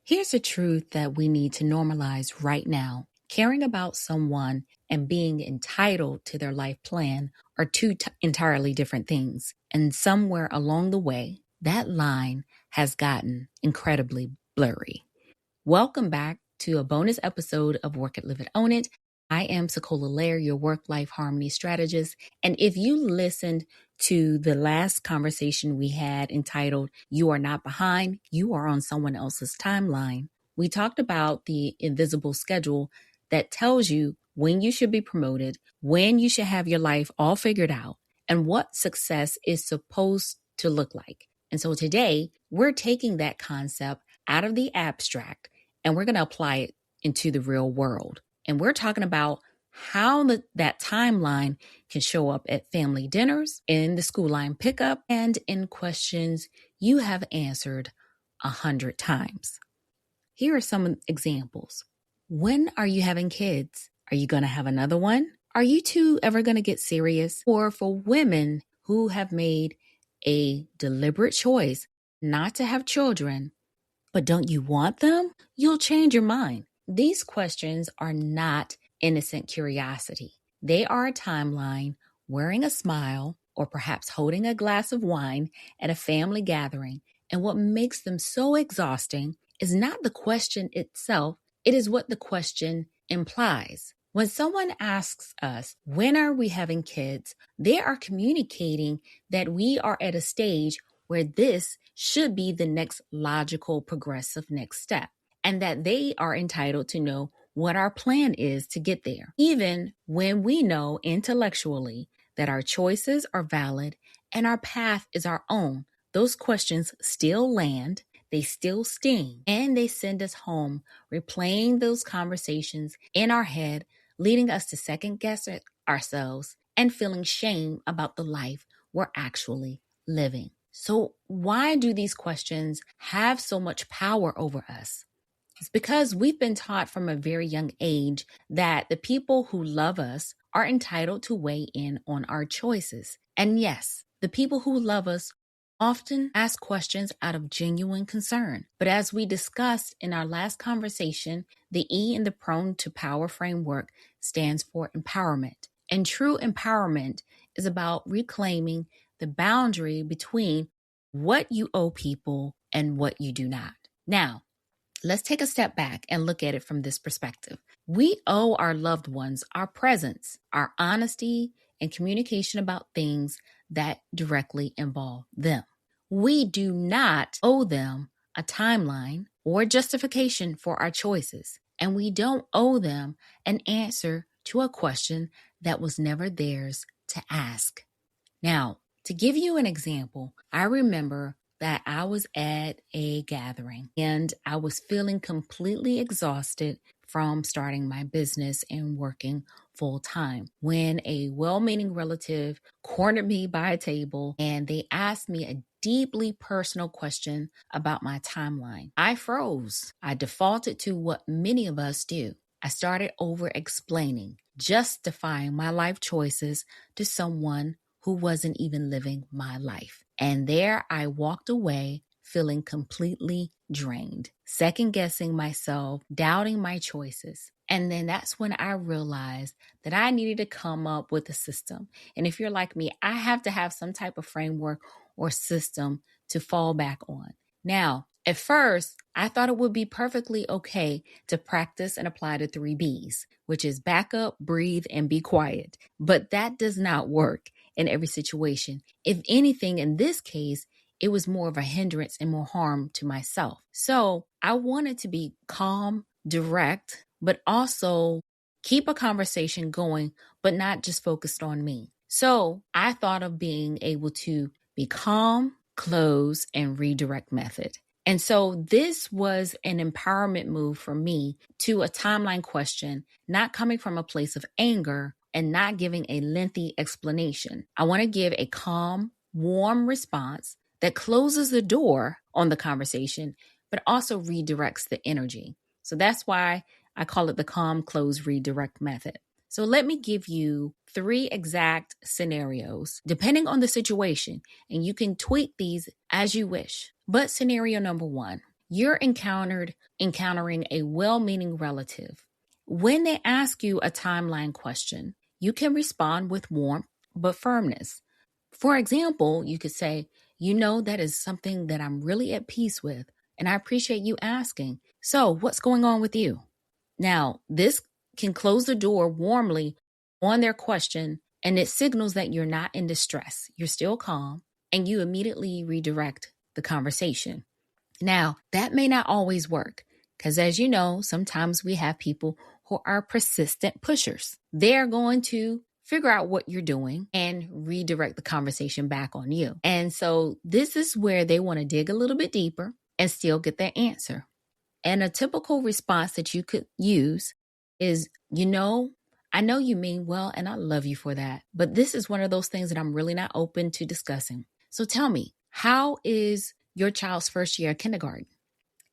Here's a truth that we need to normalize right now. Caring about someone and being entitled to their life plan are two entirely different things. And somewhere along the way, that line has gotten incredibly blurry. Welcome back to a bonus episode of Work It, Live It, Own It. I am Sekolah Lair, your work-life harmony strategist. And if you listened to the last conversation we had entitled, You Are Not Behind, You Are on Someone Else's Timeline, we talked about the invisible schedule that tells you when you should be promoted, when you should have your life all figured out, and what success is supposed to look like. And so today, we're taking that concept out of the abstract and we're going to apply it into the real world. And we're talking about how that timeline can show up at family dinners, in the school line pickup, and in questions you have answered 100 times. Here are some examples. When are you having kids? Are you going to have another one? Are you two ever going to get serious? Or for women who have made a deliberate choice not to have children, but don't you want them? You'll change your mind. These questions are not innocent curiosity. They are a timeline, wearing a smile, or perhaps holding a glass of wine at a family gathering. And what makes them so exhausting is not the question itself, it is what the question implies. When someone asks us, when are we having kids? They are communicating that we are at a stage where this should be the next logical, progressive next step, and that they are entitled to know what our plan is to get there, even when we know intellectually that our choices are valid and our path is our own. Those questions still land, they still sting, and they send us home, replaying those conversations in our head, leading us to second guess ourselves and feeling shame about the life we're actually living. So why do these questions have so much power over us? It's because we've been taught from a very young age that the people who love us are entitled to weigh in on our choices. And yes, the people who love us often ask questions out of genuine concern. But as we discussed in our last conversation, the E in the Prone to Power framework stands for empowerment. And true empowerment is about reclaiming the boundary between what you owe people and what you do not. Now, let's take a step back and look at it from this perspective. We owe our loved ones our presence, our honesty, and communication about things that directly involve them. We do not owe them a timeline or justification for our choices, and we don't owe them an answer to a question that was never theirs to ask. Now, to give you an example, I remember that I was at a gathering and I was feeling completely exhausted from starting my business and working full time when a well-meaning relative cornered me by a table and they asked me a deeply personal question about my timeline. I froze. I defaulted to what many of us do. I started over explaining, justifying my life choices to someone who wasn't even living my life. And there I walked away feeling completely drained, second guessing myself, doubting my choices. And then that's when I realized that I needed to come up with a system. And if you're like me, I have to have some type of framework or system to fall back on. Now, at first, I thought it would be perfectly okay to practice and apply the 3 B's, which is back up, breathe, and be quiet. But that does not work in every situation. If anything, in this case, it was more of a hindrance and more harm to myself. So I wanted to be calm, direct, but also keep a conversation going, but not just focused on me. So I thought of being able to be calm, close, and redirect method. And so this was an empowerment move for me to a timeline question, not coming from a place of anger and not giving a lengthy explanation. I want to give a calm, warm response that closes the door on the conversation, but also redirects the energy. So that's why I call it the calm, close, redirect method. So let me give you 3 exact scenarios, depending on the situation, and you can tweak these as you wish. But scenario number 1, You're encountering a well-meaning relative. When they ask you a timeline question, you can respond with warmth but firmness. For example, you could say, that is something that I'm really at peace with, and I appreciate you asking. So, what's going on with you? Now, this can close the door warmly on their question, and it signals that you're not in distress. You're still calm, and you immediately redirect the conversation. Now, that may not always work because, as you know, sometimes we have people who are persistent pushers. They're going to figure out what you're doing and redirect the conversation back on you. And so this is where they want to dig a little bit deeper and still get their answer. And a typical response that you could use is, I know you mean well, and I love you for that. But this is one of those things that I'm really not open to discussing. So tell me, how is your child's first year of kindergarten?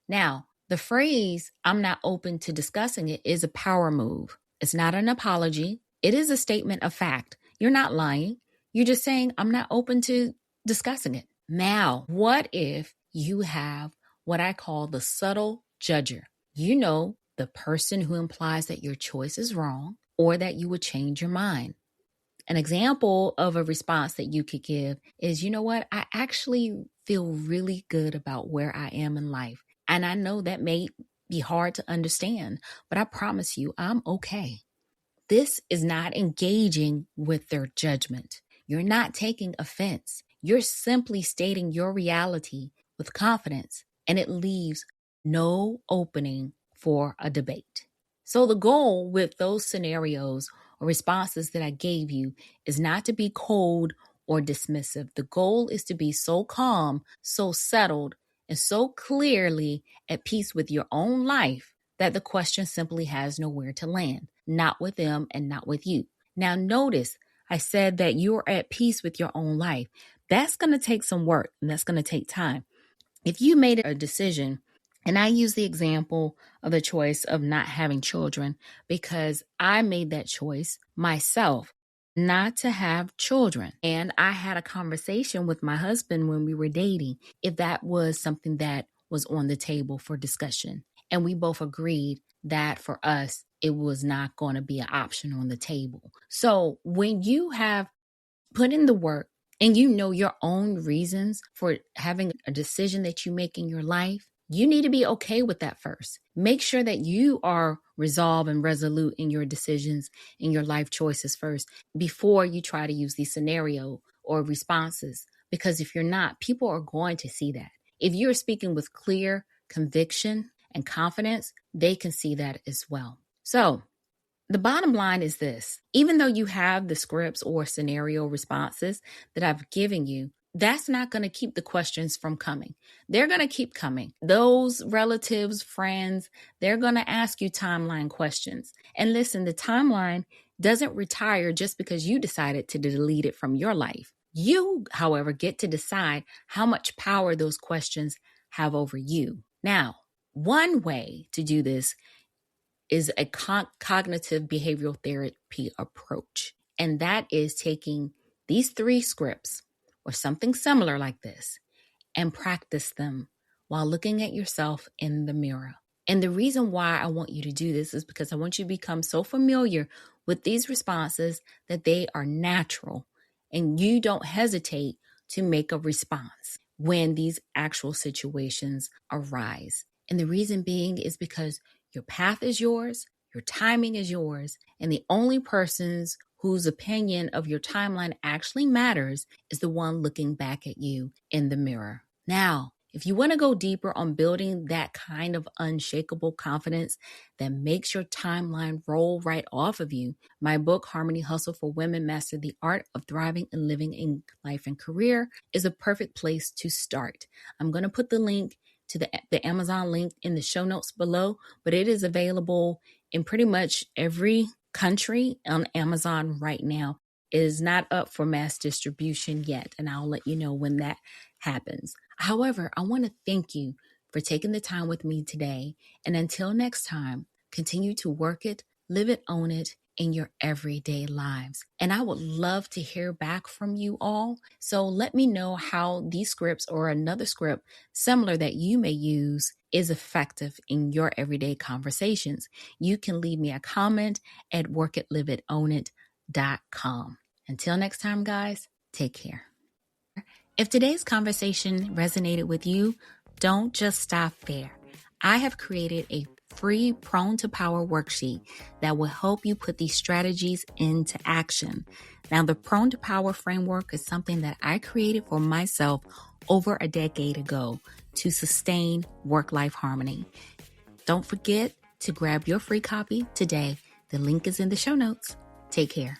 Now, the phrase, I'm not open to discussing it, is a power move. It's not an apology. It is a statement of fact. You're not lying. You're just saying, I'm not open to discussing it. Now, what if you have what I call the subtle judger? The person who implies that your choice is wrong or that you would change your mind. An example of a response that you could give is, I actually feel really good about where I am in life. And I know that may be hard to understand, but I promise you, I'm okay. This is not engaging with their judgment. You're not taking offense. You're simply stating your reality with confidence, and it leaves no opening for a debate. So the goal with those scenarios or responses that I gave you is not to be cold or dismissive. The goal is to be so calm, so settled, and so clearly at peace with your own life that the question simply has nowhere to land, not with them and not with you. Now notice, I said that you're at peace with your own life. That's going to take some work and that's going to take time. If you made a decision, and I use the example of the choice of not having children because I made that choice myself not to have children. And I had a conversation with my husband when we were dating if that was something that was on the table for discussion. And we both agreed that for us, it was not going to be an option on the table. So when you have put in the work and you know your own reasons for having a decision that you make in your life, you need to be okay with that first. Make sure that you are resolved and resolute in your decisions, in your life choices first, before you try to use these scenario or responses. Because if you're not, people are going to see that. If you're speaking with clear conviction and confidence, they can see that as well. So the bottom line is this: even though you have the scripts or scenario responses that I've given you, that's not going to keep the questions from coming. They're going to keep coming. Those relatives, friends, they're going to ask you timeline questions. And listen, the timeline doesn't retire just because you decided to delete it from your life. You, however, get to decide how much power those questions have over you. Now, one way to do this is a cognitive behavioral therapy approach. And that is taking these 3 scripts or something similar like this and practice them while looking at yourself in the mirror. And the reason why I want you to do this is because I want you to become so familiar with these responses that they are natural and you don't hesitate to make a response when these actual situations arise. And the reason being is because your path is yours, your timing is yours, and the only persons whose opinion of your timeline actually matters is the one looking back at you in the mirror. Now, if you want to go deeper on building that kind of unshakable confidence that makes your timeline roll right off of you, my book, Harmony Hustle for Women Master the Art of Thriving and Living in Life and Career, is a perfect place to start. I'm going to put the link to the Amazon link in the show notes below, but it is available in pretty much every country on Amazon right now. It is not up for mass distribution yet, and I'll let you know when that happens. However, I want to thank you for taking the time with me today. And until next time, continue to work it, live it, own it in your everyday lives. And I would love to hear back from you all. So let me know how these scripts or another script similar that you may use is effective in your everyday conversations. You can leave me a comment at workitliveitownit.com. Until next time, guys, take care. If today's conversation resonated with you, don't just stop there. I have created a free Prone to Power worksheet that will help you put these strategies into action. Now, the Prone to Power framework is something that I created for myself over a decade ago to sustain work-life harmony. Don't forget to grab your free copy today. The link is in the show notes. Take care.